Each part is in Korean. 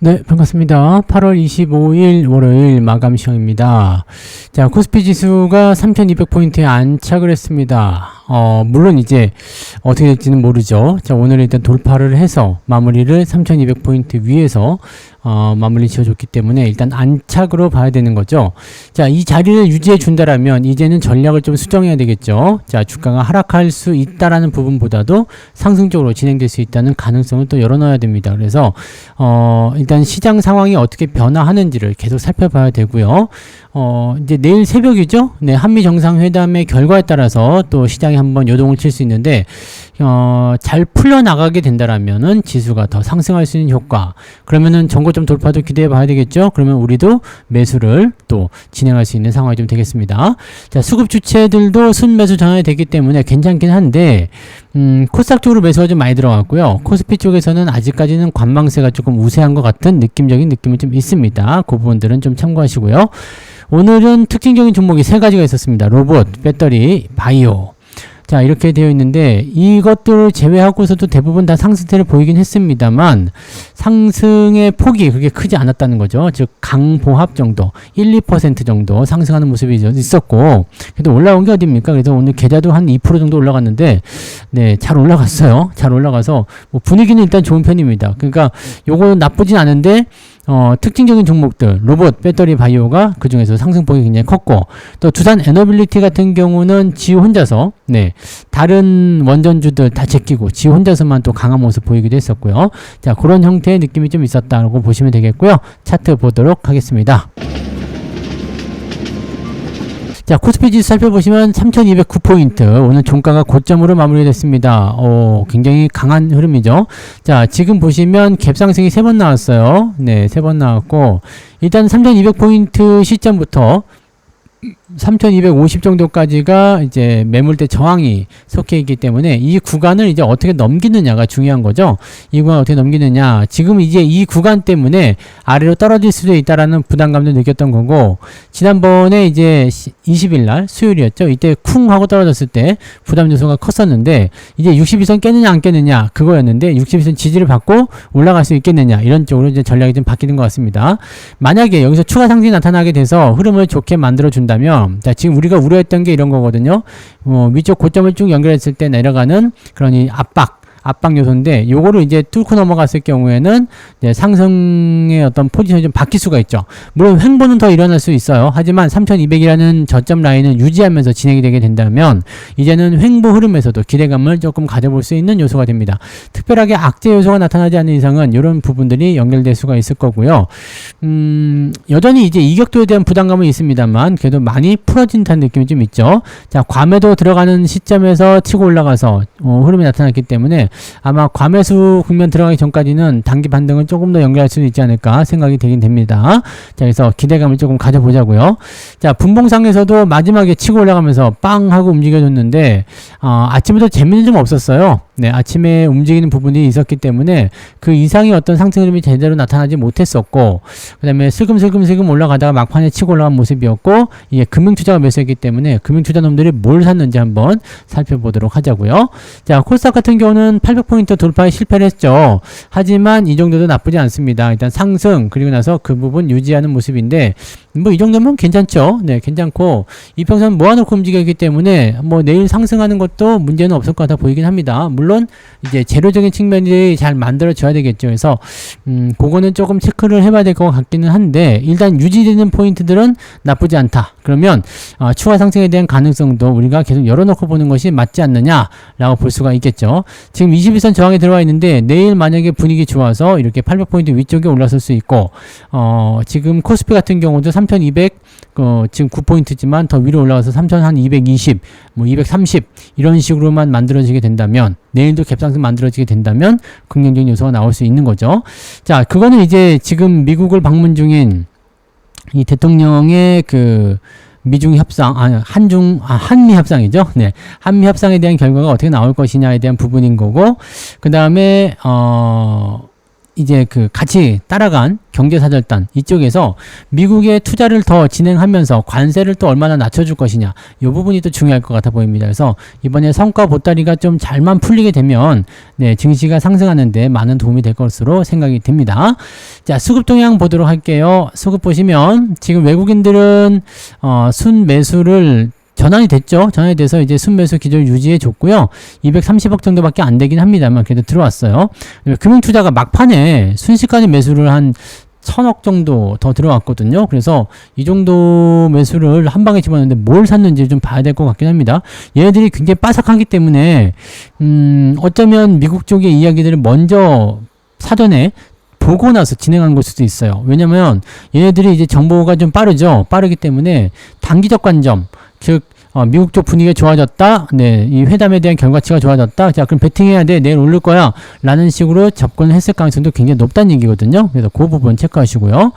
네, 반갑습니다. 8월 25일 월요일 마감 시간입니다. 자, 코스피 지수가 3200포인트에 안착을 했습니다. 물론 이제 어떻게 될지는 모르죠. 자, 오늘 일단 돌파를 해서 마무리를 3200포인트 위에서 마무리 지어줬기 때문에 일단 안착으로 봐야 되는 거죠. 자, 이 자리를 유지해 준다라면 이제는 전략을 좀 수정해야 되겠죠. 자, 주가가 하락할 수 있다라는 부분보다도 상승적으로 진행될 수 있다는 가능성을 또 열어놔야 됩니다. 그래서 일단 시장 상황이 어떻게 변화하는지를 계속 살펴봐야 되고요. 이제 내일 새벽이죠. 네, 한미 정상회담의 결과에 따라서 또 시장이 한번 요동을 칠 수 있는데 잘 풀려나가게 된다라면은 지수가 더 상승할 수 있는 효과. 그러면은 전고점 돌파도 기대해 봐야 되겠죠. 그러면 우리도 매수를 또 진행할 수 있는 상황이 좀 되겠습니다. 자, 수급 주체들도 순매수 전환이 되기 때문에 괜찮긴 한데 코스닥 쪽으로 매수가 좀 많이 들어갔고요. 코스피 쪽에서는 아직까지는 관망세가 조금 우세한 것 같은 느낌적인 느낌이 좀 있습니다. 그 부분들은 좀 참고하시고요. 오늘은 특징적인 종목이 세 가지가 있었습니다. 로봇, 배터리, 바이오. 자, 이렇게 되어 있는데 이것들을 제외하고서도 대부분 다 상승세를 보이긴 했습니다만 상승의 폭이 그렇게 크지 않았다는 거죠. 즉 강보합 정도 1, 2% 정도 상승하는 모습이 있었고, 그래도 올라온 게 어딥니까? 그래서 오늘 계좌도 한 2% 정도 올라갔는데 네, 잘 올라갔어요. 잘 올라가서 뭐 분위기는 일단 좋은 편입니다. 그러니까 요거는 나쁘진 않은데 특징적인 종목들, 로봇, 배터리, 바이오가 그 중에서 상승폭이 굉장히 컸고, 또 두산 에너빌리티 같은 경우는 지 혼자서, 네, 다른 원전주들 다 제끼고 지 혼자서만 또 강한 모습 보이기도 했었고요. 자, 그런 형태의 느낌이 좀 있었다고 보시면 되겠고요. 차트 보도록 하겠습니다. 자, 코스피 지수 살펴보시면 3209포인트, 오늘 종가가 고점으로 마무리됐습니다. 굉장히 강한 흐름이죠. 자, 지금 보시면 갭상승이 3번 나왔어요. 네, 3번 나왔고, 일단 3200포인트 시점부터 3250 정도까지가 이제 매물대 저항이 속해 있기 때문에 이 구간을 이제 어떻게 넘기느냐가 중요한 거죠. 이 구간 어떻게 넘기느냐. 지금 이제 이 구간 때문에 아래로 떨어질 수도 있다라는 부담감도 느꼈던 거고, 지난번에 이제 20일 날 수요일이었죠. 이때 쿵 하고 떨어졌을 때 부담 요소가 컸었는데 이제 62선 깨느냐 안 깨느냐 그거였는데 62선 지지를 받고 올라갈 수 있겠느냐, 이런 쪽으로 이제 전략이 좀 바뀌는 것 같습니다. 만약에 여기서 추가 상승이 나타나게 돼서 흐름을 좋게 만들어 준다면, 자, 지금 우리가 우려했던 게 이런 거거든요. 위쪽 고점을 쭉 연결했을 때 내려가는 그런 이 압박 요소인데, 요거를 이제 뚫고 넘어갔을 경우에는 이제 상승의 어떤 포지션이 좀 바뀔 수가 있죠. 물론 횡보는 더 일어날 수 있어요. 하지만 3200이라는 저점 라인을 유지하면서 진행이 되게 된다면 이제는 횡보 흐름에서도 기대감을 조금 가져볼 수 있는 요소가 됩니다. 특별하게 악재 요소가 나타나지 않는 이상은 이런 부분들이 연결될 수가 있을 거고요. 여전히 이제 이격도에 대한 부담감은 있습니다만 그래도 많이 풀어진다는 느낌이 좀 있죠. 자, 괌에도 들어가는 시점에서 치고 올라가서 흐름이 나타났기 때문에 아마 과매수 국면 들어가기 전까지는 단기 반등은 조금 더 연결할 수 있지 않을까 생각이 되긴 됩니다. 자, 그래서 기대감을 조금 가져보자고요. 자, 분봉상에서도 마지막에 치고 올라가면서 빵 하고 움직여줬는데 아침부터 재미는 좀 없었어요. 네, 아침에 움직이는 부분이 있었기 때문에 그 이상의 어떤 상승 흐름이 제대로 나타나지 못했었고, 그 다음에 슬금슬금 올라가다가 막판에 치고 올라간 모습이었고, 이게 금융투자가 매수했기 때문에 금융투자 놈들이 뭘 샀는지 한번 살펴보도록 하자고요. 자, 코스닥 같은 경우는 800포인트 돌파에 실패를 했죠. 하지만 이 정도도 나쁘지 않습니다. 일단 상승, 그리고 나서 그 부분 유지하는 모습인데 뭐 이 정도면 괜찮죠. 네, 괜찮고 이평선 모아놓고 움직였기 때문에 뭐 내일 상승하는 것도 문제는 없을 것 같아 보이긴 합니다. 물론 이제 재료적인 측면이 잘 만들어져야 되겠죠. 그래서 그거는 조금 체크를 해봐야 될 것 같기는 한데 일단 유지되는 포인트들은 나쁘지 않다. 그러면 추가 상승에 대한 가능성도 우리가 계속 열어놓고 보는 것이 맞지 않느냐라고 볼 수가 있겠죠. 지금 21선 저항에 들어와 있는데 내일 만약에 분위기 좋아서 이렇게 800포인트 위쪽에 올라설 수 있고, 지금 코스피 같은 경우도 3200 지금 9포인트지만 더 위로 올라가서 3220, 뭐 230 이런 식으로만 만들어지게 된다면, 내일도 갭상승 만들어지게 된다면 긍정적인 요소가 나올 수 있는 거죠. 자, 그거는 이제 지금 미국을 방문 중인 이 대통령의 그 미중 협상, 한미 협상이죠. 네. 한미 협상에 대한 결과가 어떻게 나올 것이냐에 대한 부분인 거고, 그 다음에, 이제 그 같이 따라간 경제사절단 이쪽에서 미국의 투자를 더 진행하면서 관세를 또 얼마나 낮춰줄 것이냐 이 부분이 또 중요할 것 같아 보입니다. 그래서 이번에 성과 보따리가 좀 잘만 풀리게 되면 네, 증시가 상승하는데 많은 도움이 될 것으로 생각이 듭니다. 자, 수급 동향 보도록 할게요. 수급 보시면 지금 외국인들은 순매수를 전환이 됐죠. 전환이 돼서 이제 순매수 기조를 유지해 줬고요. 230억 정도밖에 안 되긴 합니다만 그래도 들어왔어요. 금융투자가 막판에 순식간에 매수를 한 1000억 정도 더 들어왔거든요. 그래서 이 정도 매수를 한 방에 집어넣는데 뭘 샀는지 좀 봐야 될 것 같긴 합니다. 얘네들이 굉장히 빠삭하기 때문에 어쩌면 미국 쪽의 이야기들을 먼저 사전에 보고 나서 진행한 걸 수도 있어요. 왜냐면 얘네들이 이제 정보가 좀 빠르죠. 빠르기 때문에 단기적 관점, 즉 미국 쪽 분위기가 좋아졌다. 네, 이 회담에 대한 결과치가 좋아졌다. 자, 그럼 베팅해야 돼. 내일 오를 거야. 라는 식으로 접근을 했을 가능성도 굉장히 높다는 얘기거든요. 그래서 그 부분 체크하시고요.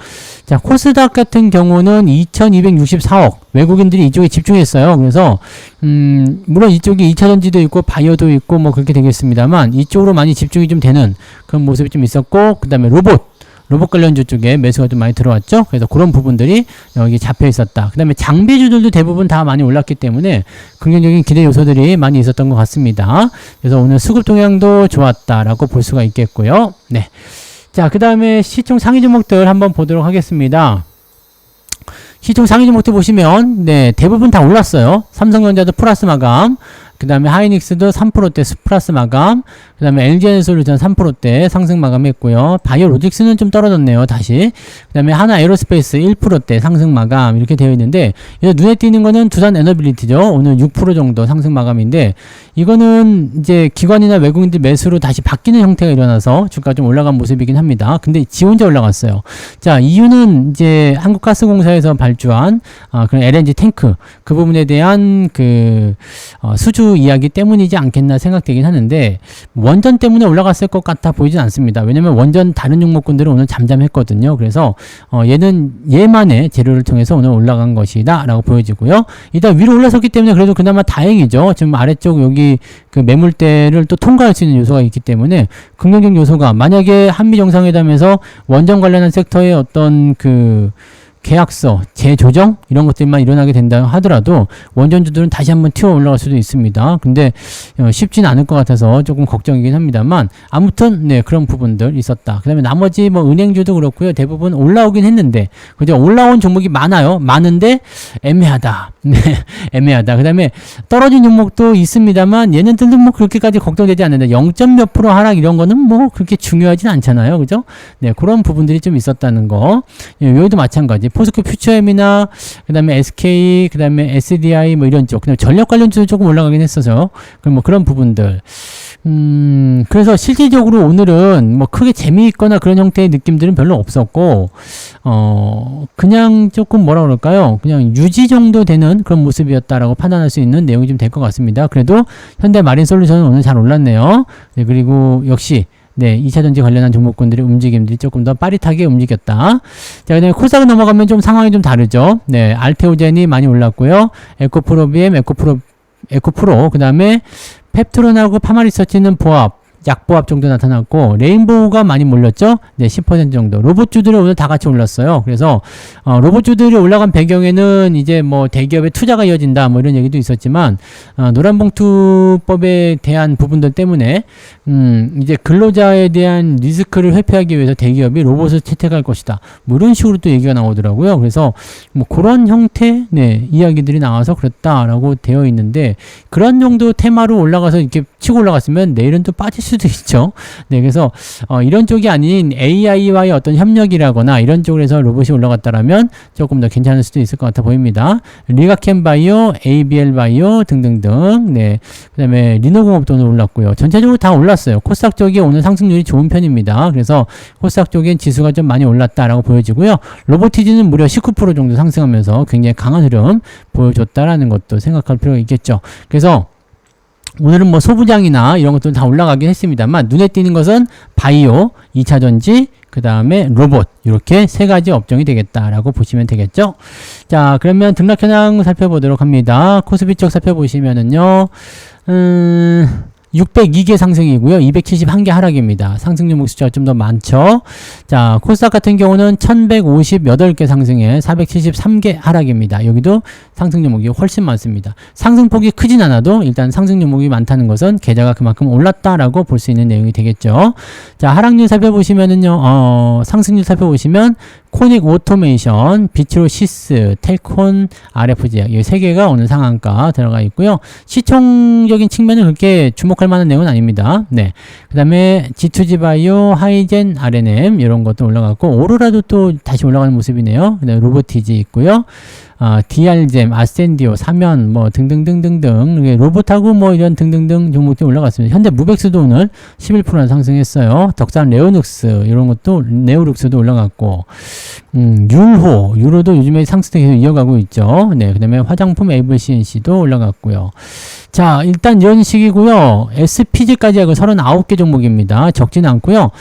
자, 코스닥 같은 경우는 2264억. 외국인들이 이쪽에 집중했어요. 그래서 물론 이쪽에 2차전지도 있고 바이오도 있고 뭐 그렇게 되겠습니다만 이쪽으로 많이 집중이 좀 되는 그런 모습이 좀 있었고, 그 다음에 로봇 관련주 쪽에 매수가 좀 많이 들어왔죠. 그래서 그런 부분들이 여기 잡혀 있었다. 그 다음에 장비주들도 대부분 다 많이 올랐기 때문에 긍정적인 기대 요소들이 많이 있었던 것 같습니다. 그래서 오늘 수급 동향도 좋았다라고 볼 수가 있겠고요. 네. 자, 그 다음에 시총 상위 종목들 한번 보도록 하겠습니다. 시총 상위 종목들 보시면 네, 대부분 다 올랐어요. 삼성전자도 플러스 마감, 그 다음에 하이닉스도 3%대 플러스 마감, 그 다음에 LG에너솔루션 3%대 상승 마감했고요. 바이오로직스는 좀 떨어졌네요. 다시. 그 다음에 하나 에어로스페이스 1%대 상승 마감 이렇게 되어 있는데, 눈에 띄는 거는 두산 에너빌리티죠. 오늘 6% 정도 상승 마감인데, 이거는 이제 기관이나 외국인들 매수로 다시 바뀌는 형태가 일어나서 주가 좀 올라간 모습이긴 합니다. 근데 지 혼자 올라갔어요. 자, 이유는 이제 한국가스공사에서 발주한 그런 LNG 탱크 그 부분에 대한 그 수주 이야기 때문이지 않겠나 생각되긴 하는데, 원전 때문에 올라갔을 것 같아 보이진 않습니다. 왜냐면 원전 다른 종목군들은 오늘 잠잠했거든요. 그래서 얘는 얘만의 재료를 통해서 오늘 올라간 것이다 라고 보여지고요. 일단 위로 올라섰기 때문에 그래도 그나마 다행이죠. 지금 아래쪽 여기 그 매물대를 또 통과할 수 있는 요소가 있기 때문에 긍정적 요소가, 만약에 한미 정상회담에서 원전 관련한 섹터의 어떤 그 계약서, 재조정 이런 것들만 일어나게 된다 하더라도 원전주들은 다시 한번 튀어 올라갈 수도 있습니다. 근데 쉽지는 않을 것 같아서 조금 걱정이긴 합니다만, 아무튼 네, 그런 부분들 있었다. 그 다음에 나머지 뭐 은행주도 그렇고요. 대부분 올라오긴 했는데, 그죠? 올라온 종목이 많은데 애매하다. 네, 애매하다. 그 다음에 떨어진 종목도 있습니다만 얘네들도 뭐 그렇게까지 걱정되지 않는데 0. 몇 % 하락 이런 거는 뭐 그렇게 중요하진 않잖아요. 그죠? 네, 그런 부분들이 좀 있었다는 거. 여기도 마찬가지. 포스코 퓨처엠이나 그 다음에 SK, 그 다음에 SDI 뭐 이런 쪽, 그다음에 전력 관련주도 조금 올라가긴 했어서 그럼 뭐 그런 부분들. 그래서 실질적으로 오늘은 뭐 크게 재미있거나 그런 형태의 느낌들은 별로 없었고, 그냥 조금 뭐라 그럴까요? 그냥 유지 정도 되는 그런 모습이었다라고 판단할 수 있는 내용이 좀 될 것 같습니다. 그래도 현대 마린 솔루션은 오늘 잘 올랐네요. 네, 그리고 역시 네, 2차전지 관련한 종목군들의 움직임들이 조금 더 빠릿하게 움직였다. 자, 그 다음에 코스닥 넘어가면 좀 상황이 좀 다르죠. 네, 알테오젠이 많이 올랐고요. 에코프로비엠, 에코프로, 그 다음에 펩트론하고 파마리서치는 보합, 약보합 정도 나타났고, 레인보우가 많이 몰렸죠? 네, 10% 정도. 로봇주들이 오늘 다 같이 올랐어요. 그래서, 로봇주들이 올라간 배경에는 이제 뭐 대기업의 투자가 이어진다, 뭐 이런 얘기도 있었지만, 노란봉투법에 대한 부분들 때문에, 이제 근로자에 대한 리스크를 회피하기 위해서 대기업이 로봇을 채택할 것이다. 뭐 이런 식으로 또 얘기가 나오더라고요. 그래서, 뭐 그런 형태, 네, 이야기들이 나와서 그랬다라고 되어 있는데, 그런 정도 테마로 올라가서 이렇게 치고 올라갔으면 내일은 또 빠질 수도 있죠. 네, 그래서 이런 쪽이 아닌 AI와의 어떤 협력이라거나 이런 쪽에서 로봇이 올라갔다라면 조금 더 괜찮을 수도 있을 것 같아 보입니다. 리가켄 바이오, ABL 바이오 등등등. 네, 그다음에 리노공업도 오늘 올랐고요. 전체적으로 다 올랐어요. 코스닥 쪽이 오늘 상승률이 좋은 편입니다. 그래서 코스닥 쪽엔 지수가 좀 많이 올랐다라고 보여지고요. 로보티지는 무려 19% 정도 상승하면서 굉장히 강한 흐름 보여줬다라는 것도 생각할 필요가 있겠죠. 그래서 오늘은 뭐 소부장이나 이런 것들은 다 올라가긴 했습니다만, 눈에 띄는 것은 바이오, 2차전지, 그 다음에 로봇, 이렇게 세 가지 업종이 되겠다라고 보시면 되겠죠. 자, 그러면 등락 현황 살펴보도록 합니다. 코스피 쪽 살펴보시면은요, 602개 상승이고요. 271개 하락입니다. 상승 종목 숫자가 좀 더 많죠. 자, 코스닥 같은 경우는 1158개 상승에 473개 하락입니다. 여기도 상승 종목이 훨씬 많습니다. 상승폭이 크진 않아도 일단 상승 종목이 많다는 것은 계좌가 그만큼 올랐다라고 볼 수 있는 내용이 되겠죠. 자, 하락률 살펴보시면은요, 상승률 살펴보시면 코닉 오토메이션, 비트로시스, 텔콘, RFG 이 세 개가 오늘 상한가 들어가 있고요. 시총적인 측면은 그렇게 주목할 만한 내용은 아닙니다. 네. 그 다음에 G2G 바이오, 하이젠, RNM 이런 것도 올라갔고 오로라도 또 다시 올라가는 모습이네요. 그다음에 로보티지 있고요. DR잼, 아센디오, 사면 뭐 등등등등등 로봇하고 뭐 이런 등등등 종목들이 올라갔습니다. 현대 무벡스도 오늘 11%나 상승했어요. 덕산 레오눅스 이런 것도 네오룩스도 올라갔고 유로도 요즘에 상승 계속 이어가고 있죠. 네, 그다음에 화장품 AVCNC도 올라갔고요. 자, 일단 이런 식이고요. SPG까지 하고 39개 종목입니다. 적진 않고요.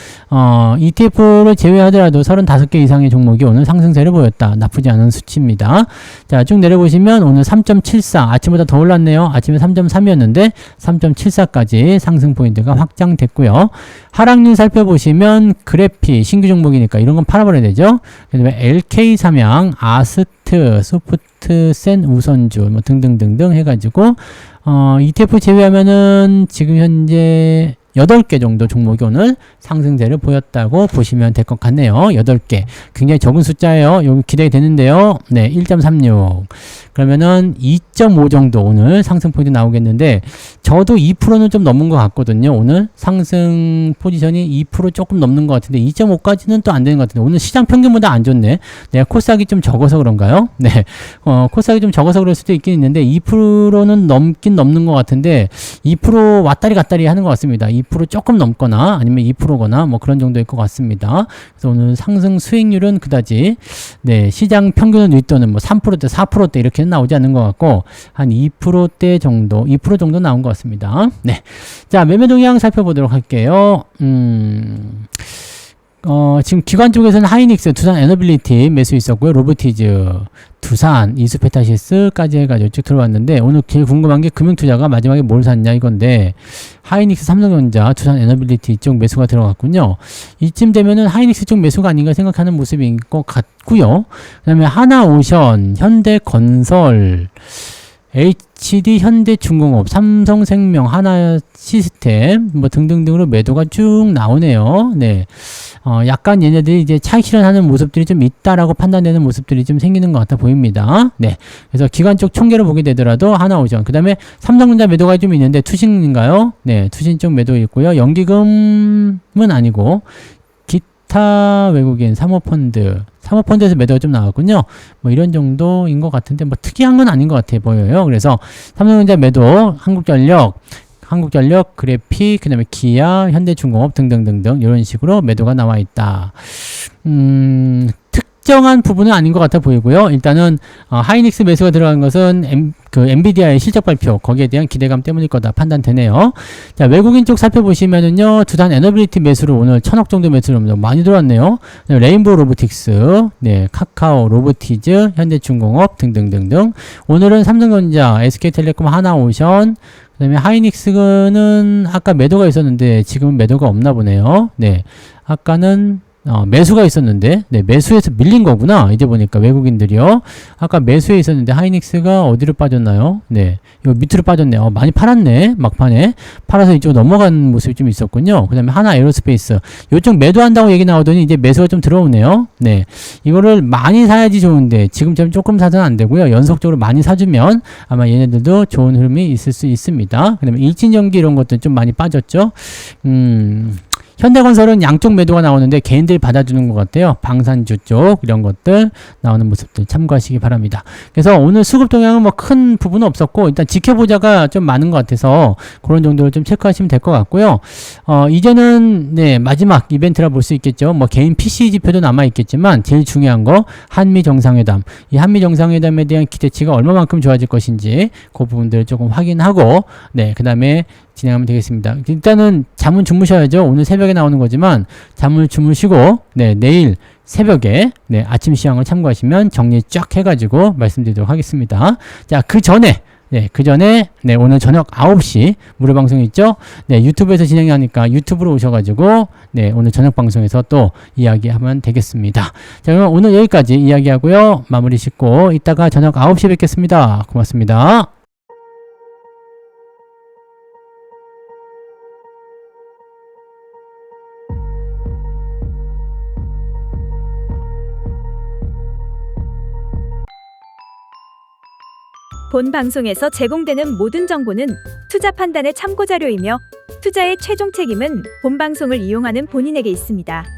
ETF를 제외하더라도 35개 이상의 종목이 오늘 상승세를 보였다. 나쁘지 않은 수치입니다. 자, 쭉 내려보시면 오늘 3.74 아침보다 더 올랐네요. 아침에 3.3이었는데 3.74까지 상승 포인트가 확장됐고요. 하락률 살펴보시면 그래피 신규 종목이니까 이런 건 팔아버려야 되죠. 그다음에 LK삼양, 아스트, 소프트센 우선주 뭐 등등등등 해가지고 ETF 제외하면은 지금 현재 8개 정도 종목이 오늘 상승세를 보였다고 보시면 될 것 같네요. 8개. 굉장히 적은 숫자예요. 여기 기대가 되는데요. 네, 1.36. 그러면은 2.5 정도 오늘 상승 포인트 나오겠는데 저도 2%는 좀 넘은 것 같거든요. 오늘 상승 포지션이 2% 조금 넘는 것 같은데 2.5까지는 또 안 되는 것 같은데 오늘 시장 평균보다 안 좋네. 내가 코스닥이 좀 적어서 그런가요? 네. 코스닥이 좀 적어서 그럴 수도 있긴 있는데 2%는 넘긴 넘는 것 같은데 2% 왔다리 갔다리 하는 것 같습니다. 2% 조금 넘거나 아니면 2%거나 뭐 그런 정도일 것 같습니다. 그래서 오늘 상승 수익률은 그다지 네, 시장 평균은 윗도는 뭐 3%대 4%대 이렇게 나오지 않는 것 같고 한 2%대 정도 2% 정도 나온 것 같습니다. 네. 자, 매매 동향 살펴보도록 할게요. 지금 기관 쪽에서는 하이닉스, 두산 에너빌리티 매수 있었고요. 로보티즈, 두산, 이수페타시스까지 해가지고 쭉 들어왔는데 오늘 제일 궁금한 게 금융투자가 마지막에 뭘 샀냐 이건데 하이닉스, 삼성전자, 두산 에너빌리티 쪽 매수가 들어갔군요. 이쯤 되면은 하이닉스 쪽 매수가 아닌가 생각하는 모습인 것 같고요. 그 다음에 하나오션, 현대건설, HD 현대중공업, 삼성생명, 하나시스템 뭐 등등등으로 매도가 쭉 나오네요. 네. 약간 얘네들이 이제 차익 실현하는 모습들이 좀 있다라고 판단되는 모습들이 좀 생기는 것 같아 보입니다. 네. 그래서 기관 쪽 총계를 보게 되더라도 하나오션. 그 다음에 삼성전자 매도가 좀 있는데 투신인가요? 네. 투신 쪽 매도 있고요. 연기금은 아니고 기타 외국인 사모펀드에서 매도가 좀 나왔군요. 뭐 이런 정도인 것 같은데 뭐 특이한 건 아닌 것 같아 보여요. 그래서 삼성전자 매도, 한국전력, 그래피, 그 다음에 기아, 현대중공업 등등등등 이런 식으로 매도가 나와 있다. 특정한 부분은 아닌 것 같아 보이고요. 일단은 하이닉스 매수가 들어간 것은 엔비디아의 실적 발표 거기에 대한 기대감 때문일 거다 판단되네요. 자, 외국인 쪽 살펴보시면은요. 두산 에너빌리티 매수로 오늘 1000억 정도 매수로 많이 들어왔네요. 레인보우 로보틱스, 네, 카카오, 로보티즈, 현대중공업 등등등등. 오늘은 삼성전자, SK텔레콤, 하나오션, 그 다음에 하이닉스는 아까 매도가 있었는데 지금은 매도가 없나 보네요. 네, 아까는 매수가 있었는데, 네, 매수해서 밀린 거구나. 이제 보니까 외국인들이요. 아까 매수에 있었는데 하이닉스가 어디로 빠졌나요? 네, 이거 밑으로 빠졌네. 많이 팔았네. 막판에 팔아서 이쪽으로 넘어간 모습이 좀 있었군요. 그 다음에 하나 에어로스페이스 요쪽 매도한다고 얘기 나오더니 이제 매수가 좀 들어오네요. 네, 이거를 많이 사야지 좋은데 지금처럼 조금 사서는 안 되고요. 연속적으로 많이 사주면 아마 얘네들도 좋은 흐름이 있을 수 있습니다. 그 다음에 일진전기 이런 것도 좀 많이 빠졌죠. 현대건설은 양쪽 매도가 나오는데 개인들이 받아주는 것 같아요. 방산주 쪽 이런 것들 나오는 모습들 참고하시기 바랍니다. 그래서 오늘 수급 동향은 뭐 큰 부분은 없었고 일단 지켜보자가 좀 많은 것 같아서 그런 정도를 좀 체크하시면 될 것 같고요. 이제는 네, 마지막 이벤트라 볼 수 있겠죠. 뭐 개인 PC 지표도 남아 있겠지만 제일 중요한 거 한미 정상회담. 이 한미 정상회담에 대한 기대치가 얼마만큼 좋아질 것인지 그 부분들을 조금 확인하고 네, 그다음에 진행하면 되겠습니다. 일단은 잠은 주무셔야죠. 오늘 새벽에 나오는 거지만 잠을 주무시고 네, 내일 새벽에 네, 아침 시황을 참고하시면 정리 쫙 해가지고 말씀드리도록 하겠습니다. 자, 그 전에 네, 그 전에 네, 오늘 저녁 9시 무료 방송 있죠? 네, 유튜브에서 진행하니까 유튜브로 오셔가지고 네, 오늘 저녁 방송에서 또 이야기하면 되겠습니다. 자, 그럼 오늘 여기까지 이야기하고요. 마무리 짓고 이따가 저녁 9시에 뵙겠습니다. 고맙습니다. 본 방송에서 제공되는 모든 정보는 투자 판단의 참고 자료이며 투자의 최종 책임은 본 방송을 이용하는 본인에게 있습니다.